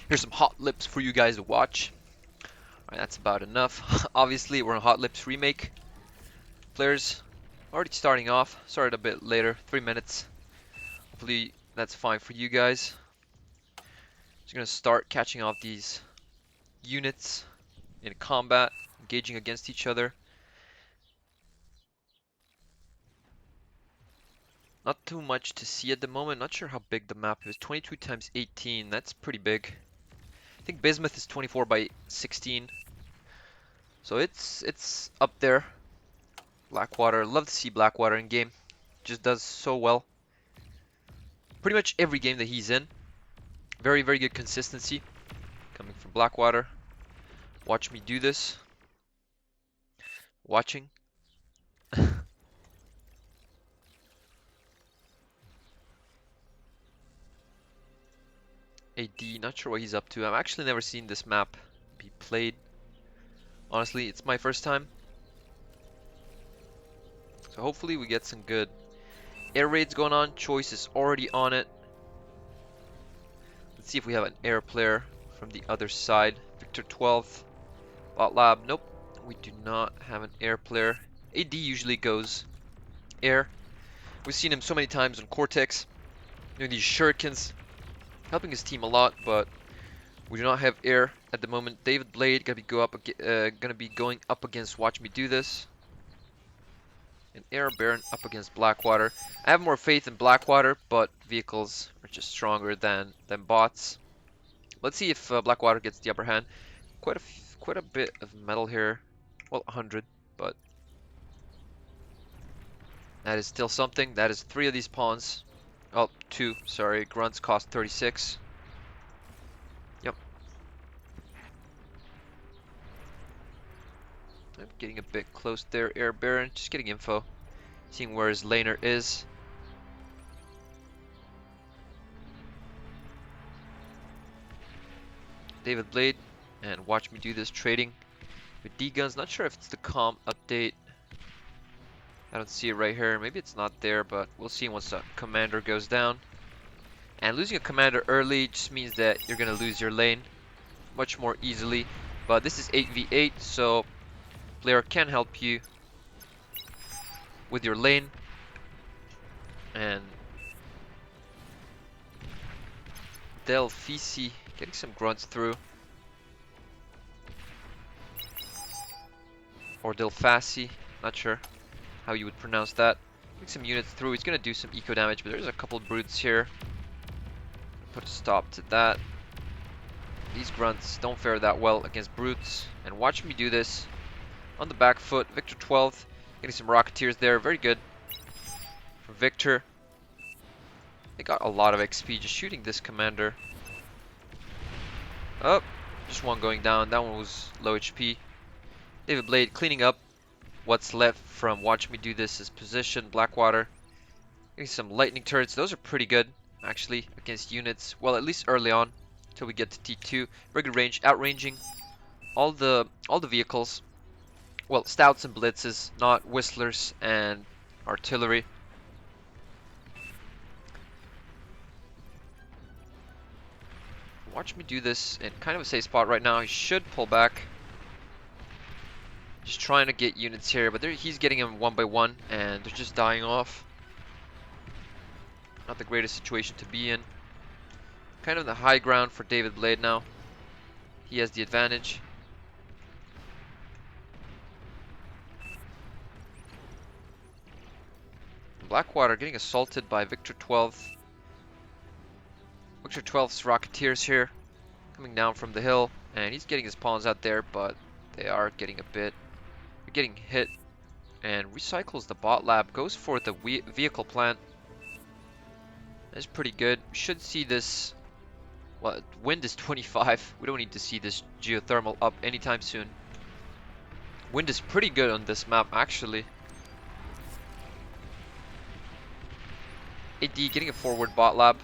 Here's some Hotlips for you guys to watch. Alright, that's about enough. Obviously, we're on Hotlips Remake. Players already starting off. Started a bit later, 3 minutes. Hopefully that's fine for you guys. Just gonna start catching off these units in combat, engaging against each other. Not too much to see at the moment. Not sure how big the map is. 22 times 18. That's pretty big. I think Bismuth is 24 by 16. So it's up there. Blackwater. Love to see Blackwater in game. Just does so well. Pretty much every game that he's in. Very, very good consistency. Coming from Blackwater. Watch me do this. Watching. AD, not sure what he's up to. I've actually never seen this map be played. Honestly, it's my first time. So hopefully we get some good air raids going on. Choice is already on it. Let's see if we have an air player from the other side. Victor 12th. Bot Lab. Nope. We do not have an air player. AD usually goes air. We've seen him so many times on Cortex. Doing these shurikens. Helping his team a lot, but we do not have air at the moment. David Blade gonna be going up against Watch Me Do This. And Air Baron up against Blackwater. I have more faith in Blackwater, but vehicles are just stronger than bots. Let's see if Blackwater gets the upper hand. Quite a bit of metal here. Well, 100, but that is still something. That is 3 of these pawns. Oh, 2. Sorry, grunts cost 36. Yep. I'm getting a bit close there, Air Baron. Just getting info. Seeing where his laner is. David Blade. And Watch Me Do This trading with D-Guns. Not sure if it's the comp update. I don't see it right here. Maybe it's not there, but we'll see once the commander goes down. And losing a commander early just means that you're going to lose your lane much more easily. But this is 8v8, so player can help you with your lane. And Delphisi getting some grunts through. Or Delphasi, not sure how you would pronounce that. Getting some units through. He's going to do some eco damage, but there's a couple brutes here. Put a stop to that. These grunts don't fare that well against brutes. And Watch Me Do This on the back foot. Victor 12th. Getting some Rocketeers there. Very good for Victor. They got a lot of XP just shooting this commander. Oh, just one going down. That one was low HP. David Blade cleaning up what's left from Watch Me Do This' position. Blackwater. Getting some lightning turrets. Those are pretty good, actually, against units. Well, at least early on, until we get to T2. Very good range, outranging all the vehicles. Well, stouts and blitzes, not whistlers and artillery. Watch Me Do This in kind of a safe spot right now. He should pull back. Just trying to get units here, but he's getting them one by one, and they're just dying off. Not the greatest situation to be in. Kind of the high ground for David Blade now. He has the advantage. Blackwater getting assaulted by Victor 12th. Victor 12th's Rocketeers here, coming down from the hill, and he's getting his pawns out there, but they are getting a bit. They're getting hit, and recycles the bot lab. Goes for the vehicle plant. That's pretty good. We should see this. Well, wind is 25. We don't need to see this geothermal up anytime soon. Wind is pretty good on this map, actually. AD getting a forward bot lab.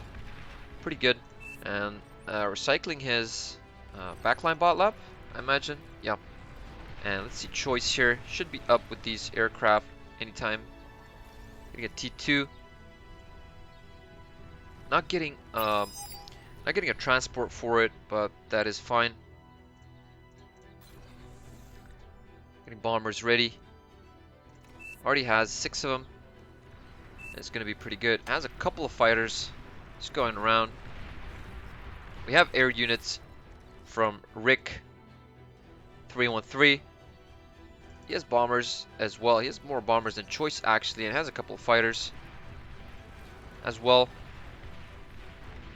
Pretty good. And recycling his backline bot lab, I imagine. Yeah. And let's see, choice here. Should be up with these aircraft anytime. Getting a T2. Not getting Not getting a transport for it, but that is fine. Getting bombers ready. Already has 6 of them. It's going to be pretty good. Has a couple of fighters just going around. We have air units from Rick 313. He has bombers as well. He has more bombers than Choice actually, and has a couple of fighters as well.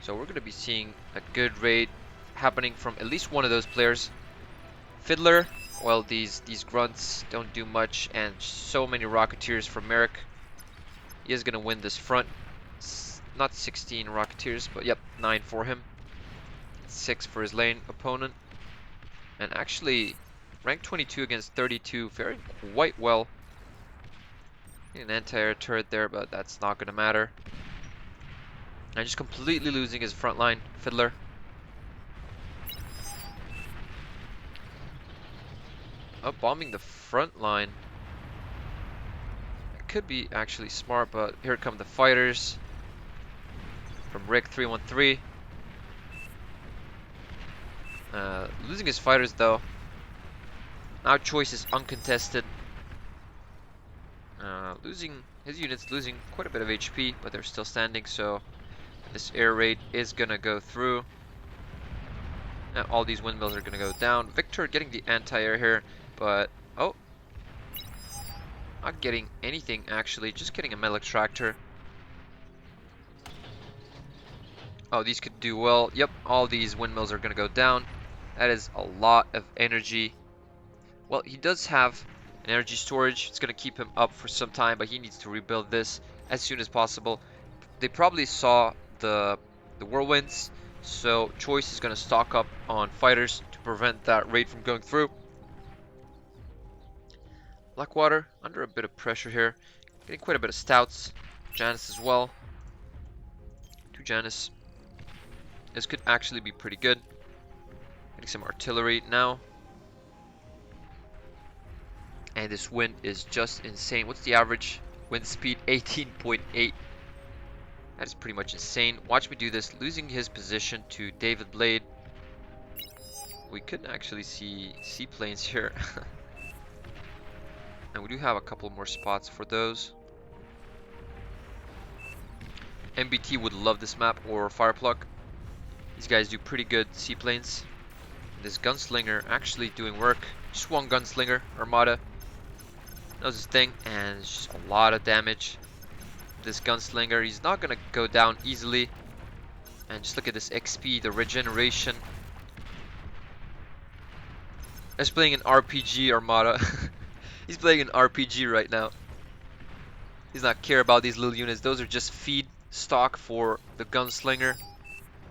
So we're going to be seeing a good raid happening from at least one of those players. Fiddler, well, these grunts don't do much, and so many Rocketeers from Merrick. He is going to win this front. Not 16 Rocketeers, but yep, 9 for him. 6 for his lane opponent. And actually, rank 22 against 32, faring quite well. An anti-air turret there, but that's not going to matter. And just completely losing his front line, Fiddler. Oh, bombing the front line. It could be actually smart, but here come the fighters from Rick 313. Losing his fighters though. Now Choice is uncontested. Losing his units, losing quite a bit of HP, but they're still standing, so this air raid is gonna go through. Now all these windmills are gonna go down. Victor getting the anti-air here, but oh, not getting anything actually, just getting a metal extractor. Oh, these could do well. Yep, all these windmills are gonna go down. That is a lot of energy. Well, he does have an energy storage. It's gonna keep him up for some time, but he needs to rebuild this as soon as possible. They probably saw the whirlwinds, so Choice is gonna stock up on fighters to prevent that raid from going through. Blackwater under a bit of pressure here, getting quite a bit of stouts. Janice as well. 2 Janice. This could actually be pretty good. Getting some artillery now. And this wind is just insane. What's the average wind speed? 18.8. That is pretty much insane. Watch me do this. Losing his position to David Blade. We could actually see seaplanes here. And we do have a couple more spots for those. MBT would love this map, or Fireplug. These guys do pretty good seaplanes. This gunslinger actually doing work. Just one gunslinger, Armada. Knows his thing, and just a lot of damage. This gunslinger, he's not gonna go down easily. And just look at this XP, the regeneration. He's playing an RPG, Armada. He's playing an RPG right now. He's not care about these little units. Those are just feed stock for the gunslinger.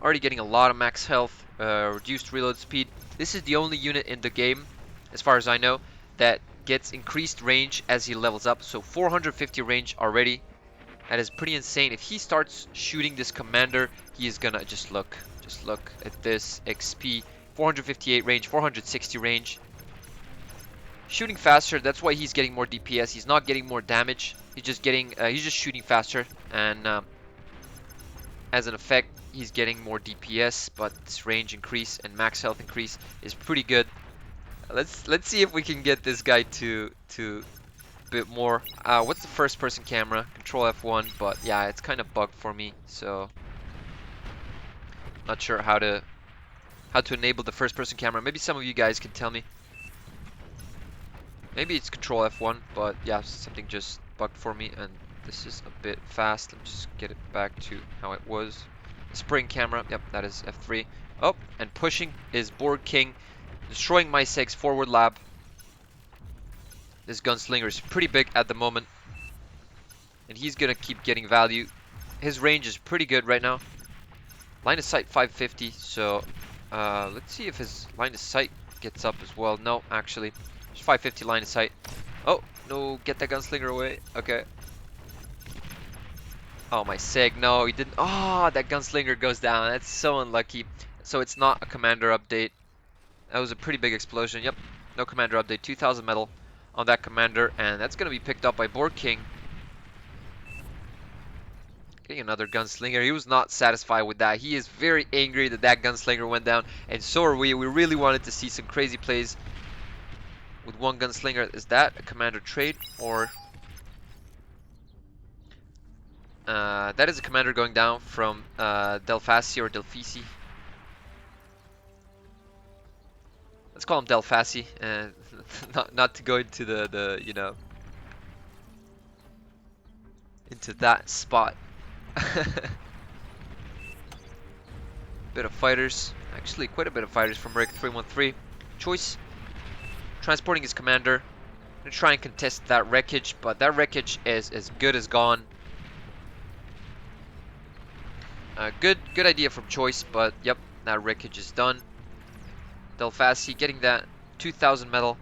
Already getting a lot of max health, reduced reload speed. This is the only unit in the game, as far as I know, that gets increased range as he levels up. So 450 range already. That is pretty insane. If he starts shooting this commander, he is gonna just look at this XP. 458 range, 460 range. Shooting faster, that's why he's getting more DPS. He's not getting more damage. He's just getting, he's just shooting faster, and as an effect, he's getting more DPS. But this range increase and max health increase is pretty good. Let's see if we can get this guy to a bit more. What's the first person camera? Control F1, but yeah, it's kind of bugged for me, so not sure how to enable the first person camera. Maybe some of you guys can tell me. Maybe it's Control F1, but yeah, something just bugged for me, and this is a bit fast. Let me just get it back to how it was. Spring camera, yep, that is F3. Oh, and pushing is Borg King, destroying my Seg's forward lab. This gunslinger is pretty big at the moment, and he's gonna keep getting value. His range is pretty good right now. Line of sight 550, so let's see if his line of sight gets up as well. No, actually. 550 line of sight. Oh, no, get that gunslinger away. Okay. Oh, my Seg, no, he didn't. Oh, that gunslinger goes down. That's so unlucky. So it's not a commander update. That was a pretty big explosion. Yep, no commander update. 2000 metal on that commander, and that's going to be picked up by Borg King. Getting another gunslinger. He was not satisfied with that. He is very angry that that gunslinger went down, and so are we. We really wanted to see some crazy plays with one gunslinger. Is that a commander trade, or that is a commander going down from Delphasi or Delphisi. Let's call him Delphasi, and not to go into the you know, into that spot. Bit of fighters, actually quite a bit of fighters from Rick 313. Choice transporting his commander. Gonna try and contest that wreckage, but that wreckage is as good as gone. Good idea from Choice, but yep, that wreckage is done. Delphasi getting that 2,000 metal.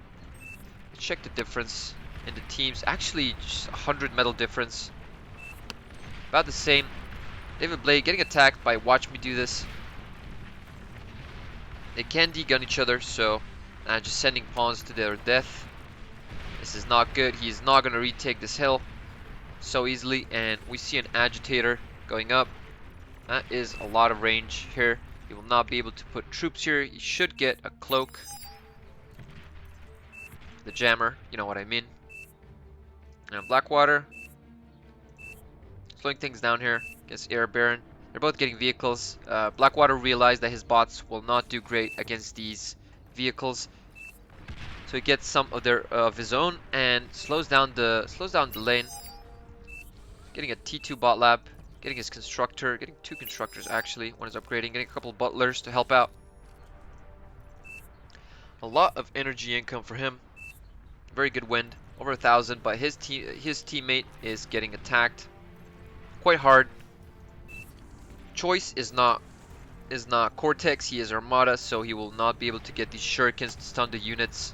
Let's check the difference in the teams. Actually, just 100 metal difference. About the same. David Blade getting attacked by Watch Me Do This. They can de-gun each other, so just sending pawns to their death. This is not good. He is not going to retake this hill so easily, and we see an agitator going up. That is a lot of range here. He will not be able to put troops here. He should get a cloak. The jammer, you know what I mean. And Blackwater. Slowing things down here against Air Baron. They're both getting vehicles. Blackwater realized that his bots will not do great against these vehicles. So he gets some of his own and slows down the lane. Getting a T2 bot lab. Getting his constructor, getting 2 constructors actually. One is upgrading, getting a couple of butlers to help out. A lot of energy income for him. Very good wind, over 1,000, but his teammate is getting attacked quite hard. Choice is not Cortex, he is Armada, so he will not be able to get these shurikens to stun the units.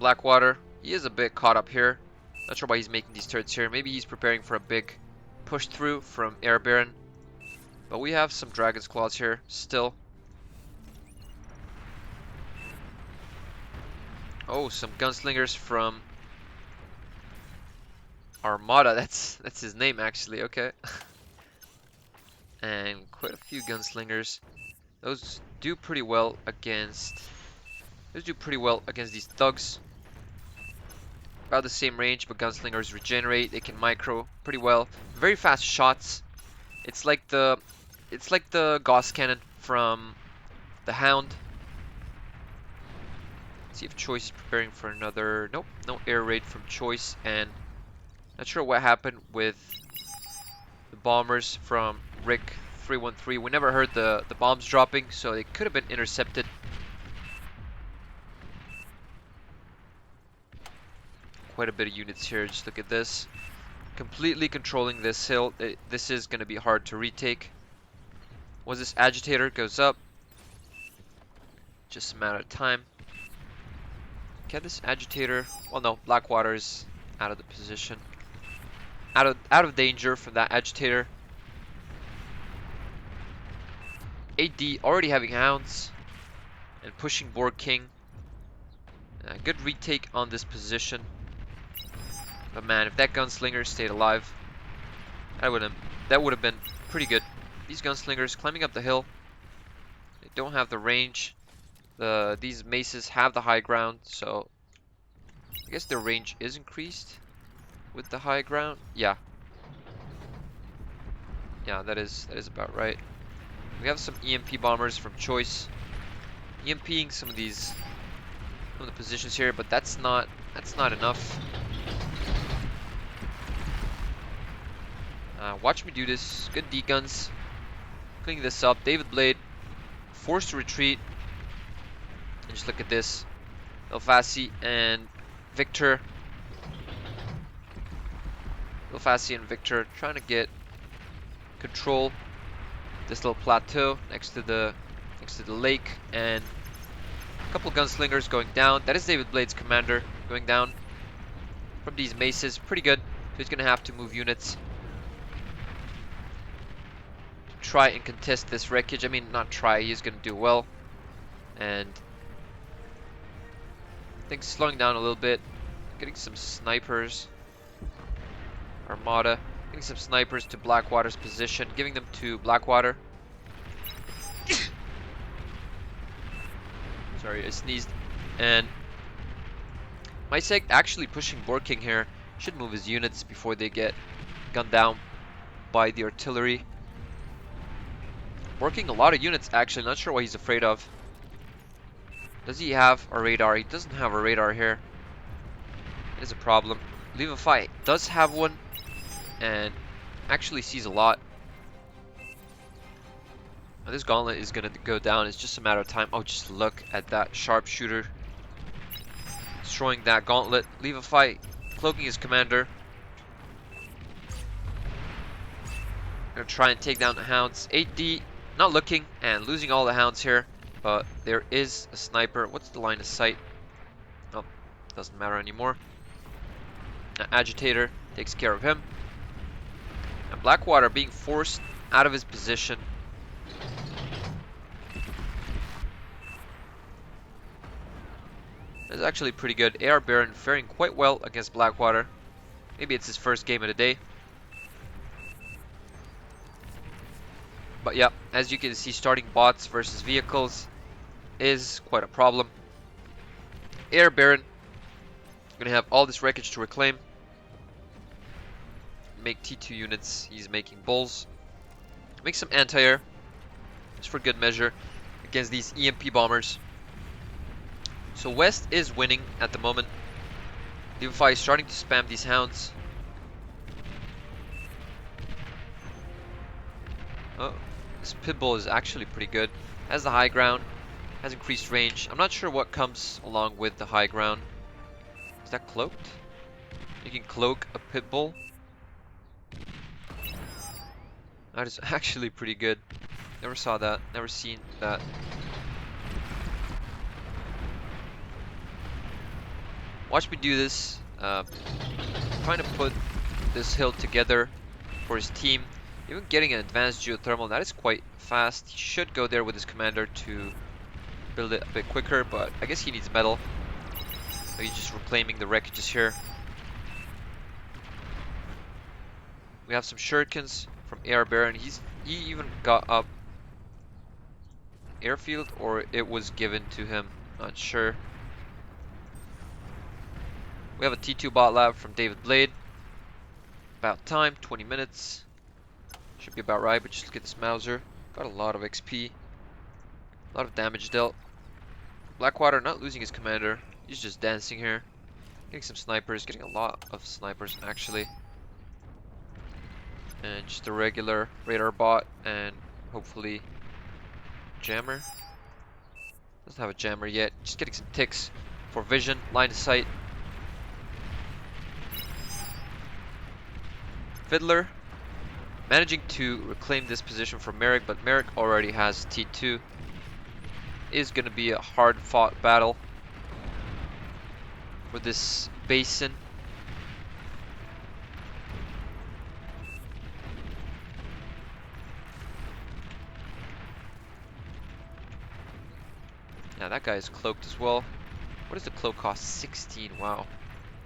Blackwater, he is a bit caught up here. Not sure why he's making these turrets here. Maybe he's preparing for a big push through from Air Baron. But we have some Dragon's Claws here still. Oh, some gunslingers from Armada. That's his name actually. Okay. And quite a few gunslingers. Those do pretty well against these thugs. About the same range, but gunslingers regenerate. They can micro pretty well. Very fast shots. It's like the Gauss cannon from the Hound. Let's see if Choice is preparing for another. Nope, no air raid from Choice, and not sure what happened with the bombers from Rick 313. We never heard the bombs dropping, so they could have been intercepted. Quite a bit of units here. Just look at this. Completely controlling this hill. This is going to be hard to retake. Once this agitator goes up, just a matter of time. Can this agitator? Well, no. Blackwater's out of the position. Out of danger from that agitator. AD already having hounds and pushing Borg King. Good retake on this position. But man, if that gunslinger stayed alive, that would have been pretty good. These gunslingers climbing up the hill, they don't have the range. These maces have the high ground, so I guess their range is increased with the high ground. Yeah, that is about right. We have some EMP bombers from Choice, EMPing some of the positions here, but that's not enough. Watch Me Do This. Good D-guns. Cleaning this up. David Blade forced to retreat. And just look at this. Delphasi and Victor. Delphasi and Victor trying to get control this little plateau next to the lake, and a couple gunslingers going down. That is David Blade's commander going down from these maces. Pretty good. So he's gonna have to move units. Try and contest this wreckage. I mean, not try, he's gonna do well. And things slowing down a little bit. Getting some snipers. Armada. Getting some snipers to Blackwater's position. Giving them to Blackwater. Sorry, I sneezed. And Myseg actually pushing Borking here. Should move his units before they get gunned down by the artillery. Borking a lot of units actually. Not sure what he's afraid of. Does he have a radar? He doesn't have a radar here. It is a problem. Levi does have one and actually sees a lot. Now this gauntlet is going to go down. It's just a matter of time. Oh, just look at that sharpshooter destroying that gauntlet. Levi cloaking his commander. Gonna try and take down the hounds. 8D not looking and losing all the hounds here, but there is a sniper. What's the line of sight? Oh, doesn't matter anymore. An agitator takes care of him. And Blackwater being forced out of his position. It's actually pretty good. AR Baron faring quite well against Blackwater. Maybe it's his first game of the day. But yeah, as you can see, starting bots versus vehicles is quite a problem. AR Baron gonna have all this wreckage to reclaim. Make T2 units. He's making bulls. Make some anti-air, just for good measure, against these EMP bombers. So West is winning at the moment. Levi is starting to spam these hounds. Oh, this Pitbull is actually pretty good. Has the high ground, has increased range. I'm not sure what comes along with the high ground. Is that cloaked? You can cloak a Pitbull. That is actually pretty good. Never saw that. Never seen that. Watch me do this. Trying to put this hill together for his team. Even getting an advanced geothermal, that is quite fast. He should go there with his commander to build it a bit quicker, but I guess he needs metal. So he's just reclaiming the wreckages here. We have some shurikens from AR Baron. He even got up airfield, or it was given to him. Not sure. We have a T2 bot lab from David Blade. About time, 20 minutes. Should be about right, but just look at this Mauser. Got a lot of XP. A lot of damage dealt. Blackwater not losing his commander. He's just dancing here. Getting some snipers, getting a lot of snipers actually. And just a regular radar bot and hopefully jammer. Doesn't have a jammer yet. Just getting some ticks for vision, line of sight. Fiddler managing to reclaim this position from Merrick, but Merrick already has T2. Is going to be a hard fought battle for this basin. Now that guy is cloaked as well. What does the cloak cost? 16. Wow,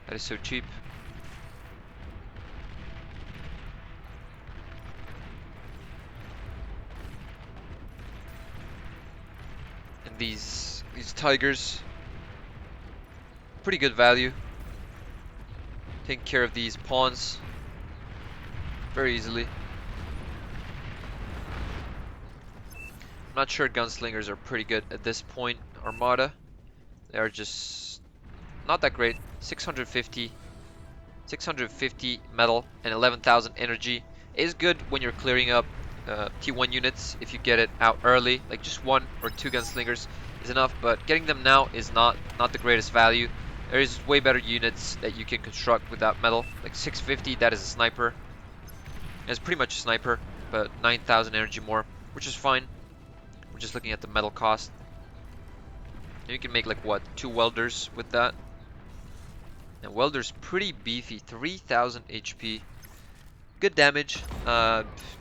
that is so cheap. And these tigers, pretty good value. Taking care of these pawns very easily. I'm not sure gunslingers are pretty good at this point. Armada, they are just not that great. 650 metal and 11,000 energy is good when you're clearing up T1 units. If you get it out early, like just 1 or 2 gunslingers is enough, but getting them now is not the greatest value. There is way better units that you can construct with that metal, like 650. That is a sniper. It's pretty much a sniper, but 9,000 energy more, which is fine. We're just looking at the metal cost. And you can make like what, 2 welders with that. And welder's pretty beefy, 3,000 HP. Good damage,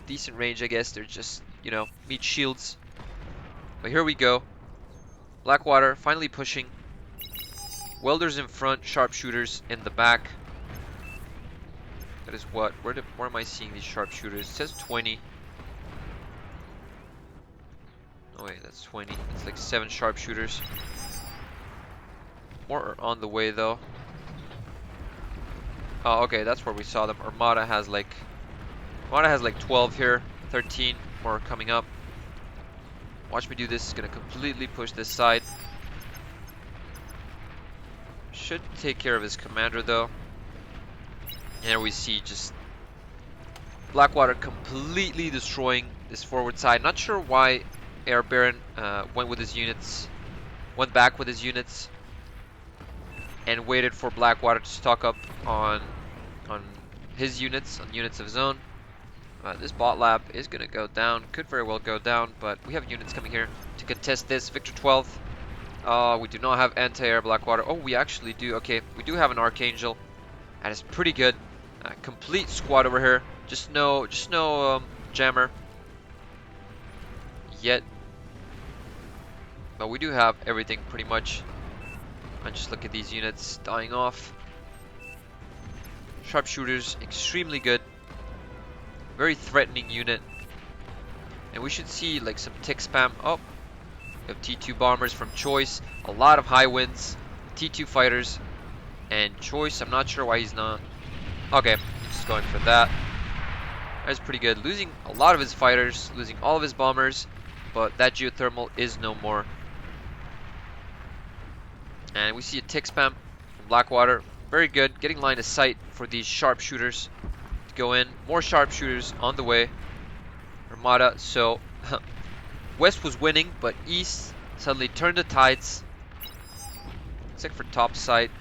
decent range, I guess. They're just, you know, meat shields. But here we go. Blackwater finally pushing. Welders in front, sharpshooters in the back. That is what? Where am I seeing these sharpshooters? It says 20. Oh wait, that's 20. It's like 7 sharpshooters. More are on the way though. Oh, okay, that's where we saw them. Armada has like 12 here, 13 more coming up. Watch me do this. It's gonna completely push this side. Should take care of his commander though. And there we see just Blackwater completely destroying this forward side. Not sure why Air Baron went back with his units, and waited for Blackwater to stock up on his units, on units of his own. This bot lab is gonna go down. Could very well go down, but we have units coming here to contest this. Victor 12. We do not have anti-air Blackwater. Oh, we actually do. Okay, we do have an Archangel. That is pretty good. Complete squad over here. Just no jammer yet. But we do have everything pretty much. And just look at these units dying off. Sharpshooters, extremely good. Very threatening unit. And we should see like some tick spam. Oh, we have T2 bombers from Choice. A lot of high winds. T2 fighters. And Choice, I'm not sure why he's not. Okay, he's just going for that. That's pretty good. Losing a lot of his fighters, losing all of his bombers, but that geothermal is no more. And we see a tick spam from Blackwater. Very good. Getting line of sight for these sharpshooters to go in. More sharpshooters on the way. Armada. So West was winning, but East suddenly turned the tides. Except for top side.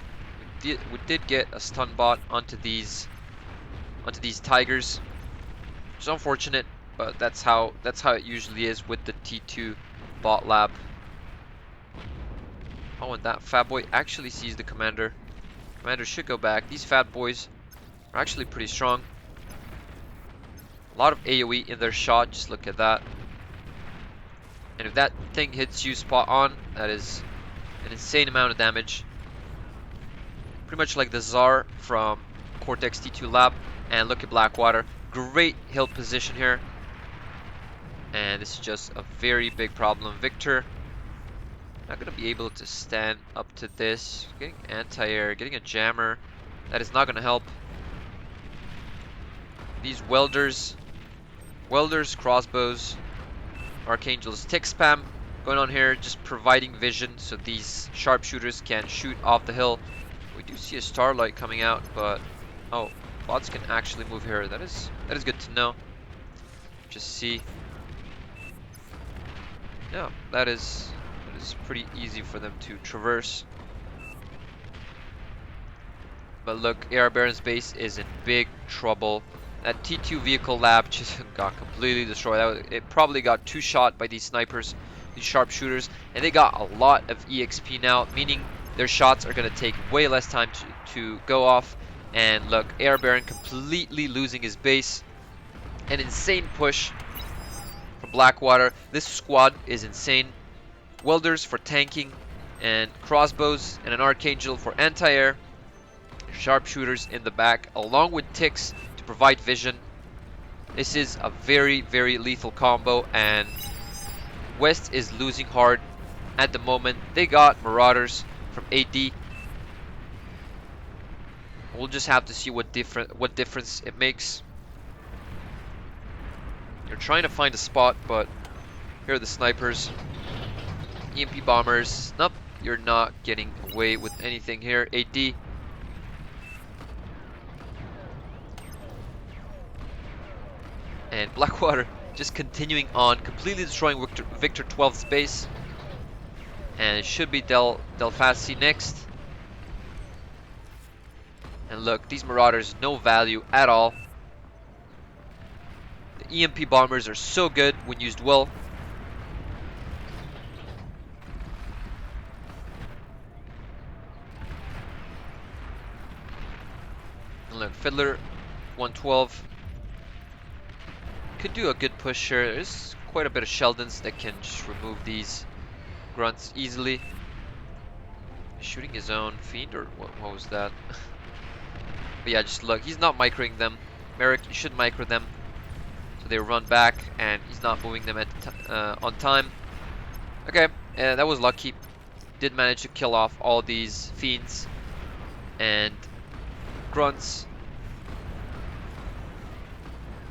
We did get a stun bot onto these Tigers, which is unfortunate, but that's how it usually is with the T2 bot lab. Oh, and that fat boy actually sees the commander. Commander should go back. These fat boys are actually pretty strong. A lot of AoE in their shot. Just look at that. And if that thing hits you spot on, that is an insane amount of damage. Pretty much like the Tsar from Cortex T2 Lab. And look at Blackwater. Great hill position here. And this is just a very big problem. Victor not going to be able to stand up to this. Getting anti-air, getting a jammer. That is not going to help. These welders, crossbows, Archangels, tick spam going on here, just providing vision so these sharpshooters can shoot off the hill. We do see a starlight coming out, but oh, bots can actually move here. That is good to know. Just see. Yeah, that is pretty easy for them to traverse. But look, Air Baron's base is in big trouble. That T2 vehicle lab just got completely destroyed. It probably got 2 shot by these snipers, these sharpshooters, and they got a lot of EXP now, meaning their shots are going to take way less time to go off. And look, Air Baron completely losing his base. An insane push for Blackwater. This squad is insane. Welders for tanking, and crossbows, and an Archangel for anti-air. Sharpshooters in the back, along with ticks to provide vision. This is a very, very lethal combo, and West is losing hard at the moment. They got Marauders from AD. We'll just have to see what difference it makes. You're trying to find a spot, but here are the snipers. EMP bombers. Nope, you're not getting away with anything here. AD. And Blackwater just continuing on, completely destroying Victor 12's base. And it should be Delphasi next. And look, these Marauders, no value at all. The EMP bombers are so good when used well. And look, Fiddler 112 could do a good push here. There's quite a bit of Sheldons that can just remove these grunts easily. Shooting his own fiend, or what was that? But yeah, just look, he's not microing them. Merrick, you should micro them. So they run back, and he's not moving them on time. Okay, that was lucky. Did manage to kill off all these fiends and grunts.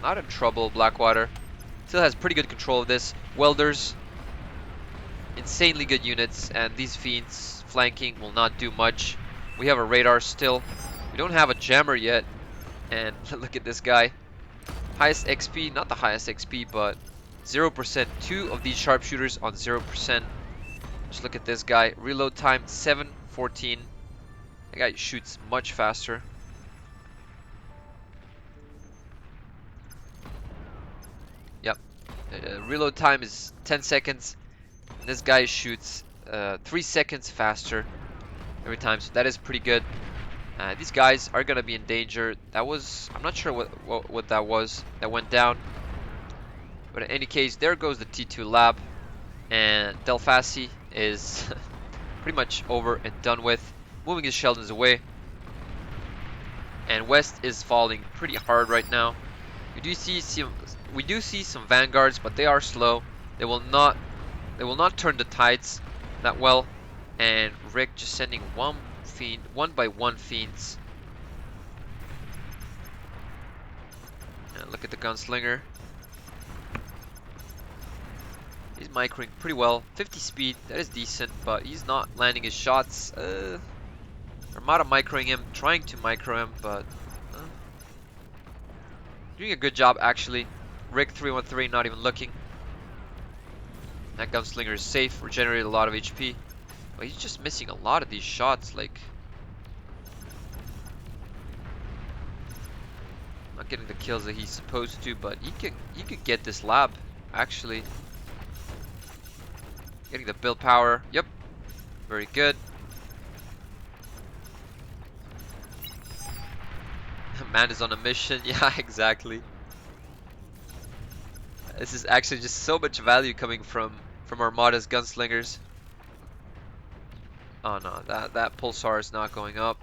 Not in trouble, Blackwater. Still has pretty good control of this. Welders, insanely good units, and these fiends flanking will not do much. We have a radar still. We don't have a jammer yet, and look at this guy. Highest XP, not the highest XP, but 0%. Two of these sharpshooters on 0%. Just look at this guy. Reload time 7:14. That guy shoots much faster. Yep. Reload time is 10 seconds. This guy shoots 3 seconds faster every time, so that is pretty good. These guys are gonna be in danger. That was, I'm not sure what that was that went down, but in any case, there goes the T2 lab, and Delphasi is pretty much over and done with, moving his Sheldons away, and West is falling pretty hard right now. We do see some vanguards, but they are slow. They will not turn the tides that well. And Rick just sending one by one fiends. And look at the gunslinger. He's microing pretty well. 50 speed, that is decent, but he's not landing his shots. Armada microing him, trying to micro him, but doing a good job actually. Rick 313 not even looking. That gunslinger is safe, regenerated a lot of HP. But he's just missing a lot of these shots, like not getting the kills that he's supposed to, but he could get this lab, actually. Getting the build power, yep. Very good. Man is on a mission, yeah, exactly. This is actually just so much value coming from Armada's gunslingers. Oh no, that pulsar is not going up.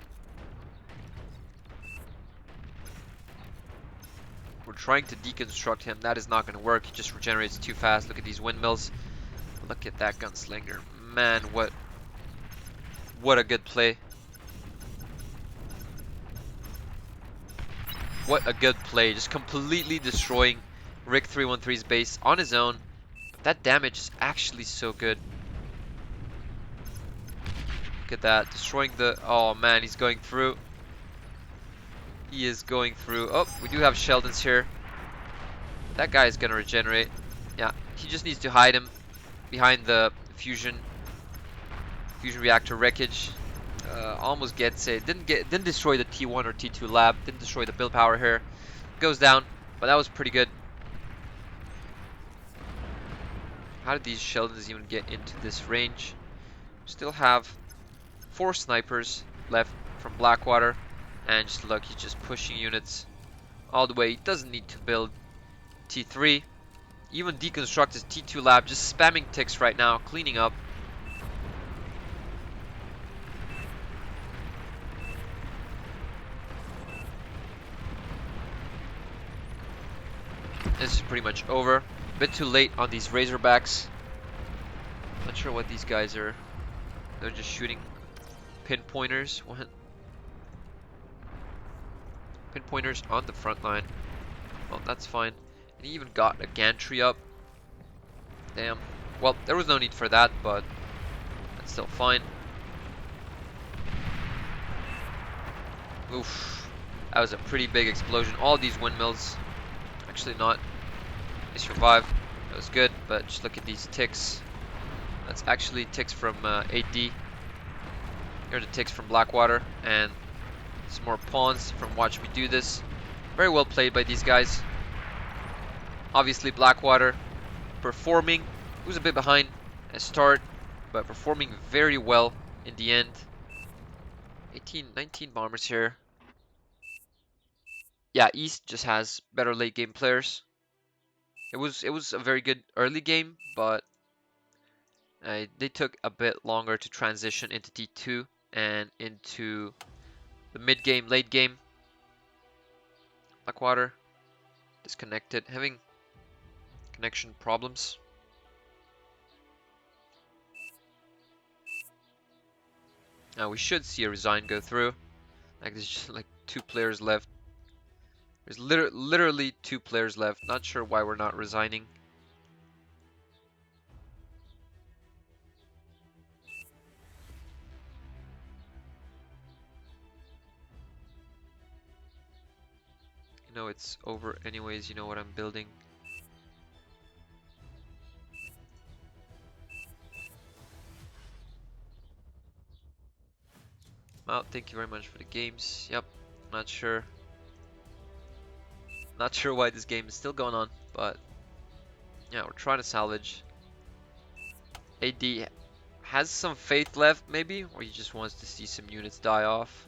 We're trying to deconstruct him. That is not going to work. He just regenerates too fast. Look at these windmills. Look at that gunslinger. Man, what a good play. What a good play. Just completely destroying Rick 313's base on his own. That damage is actually so good. Look at that. Destroying the... Oh man, he's going through. He is going through. Oh, we do have Sheldons here. That guy is going to regenerate. Yeah, he just needs to hide him behind the fusion reactor wreckage. Almost gets it. Didn't destroy the T1 or T2 lab. Didn't destroy the build power here. Goes down, but that was pretty good. How did these Sheldons even get into this range? Still have 4 snipers left from Blackwater, and just look, he's just pushing units all the way. He doesn't need to build T3. Even deconstruct his T2 lab, just spamming ticks right now, cleaning up. This is pretty much over. A bit too late on these Razorbacks. Not sure what these guys are. They're just shooting pinpointers. What? Pinpointers on the front line. Well, that's fine. And he even got a gantry up. Damn. Well, there was no need for that, but that's still fine. Oof. That was a pretty big explosion. All these windmills. Actually not. They survived. That was good, but just look at these ticks. That's actually ticks from AD. Here are the ticks from Blackwater, and some more pawns from Watch Me Do This. Very well played by these guys. Obviously Blackwater performing. He was a bit behind at start, but performing very well in the end. 19 bombers here. Yeah, East just has better late game players. It was a very good early game, but they took a bit longer to transition into T2 and into the mid game, late game. Blackwater disconnected, having connection problems. Now we should see a resign go through. Like there's just like 2 players left. There's literally 2 players left. Not sure why we're not resigning. You know it's over anyways, you know what I'm building. Well, thank you very much for the games. Yep, not sure. Not sure why this game is still going on, but yeah, we're trying to salvage. AD has some faith left, maybe, or he just wants to see some units die off.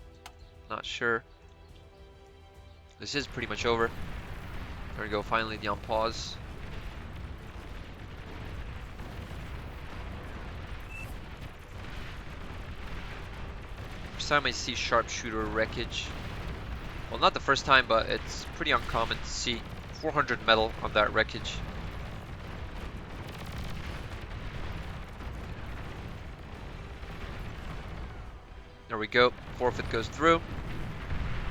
Not sure. This is pretty much over. There we go, finally the on pause. First time I see Sharpshooter wreckage. Well, not the first time, but it's pretty uncommon to see 400 metal on that wreckage. There we go, forfeit goes through.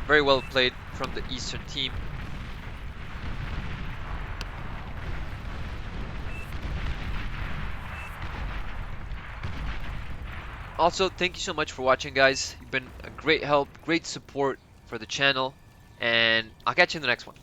Very well played from the Eastern team. Also, thank you so much for watching, guys. You've been a great help, great support for the channel, and I'll catch you in the next one.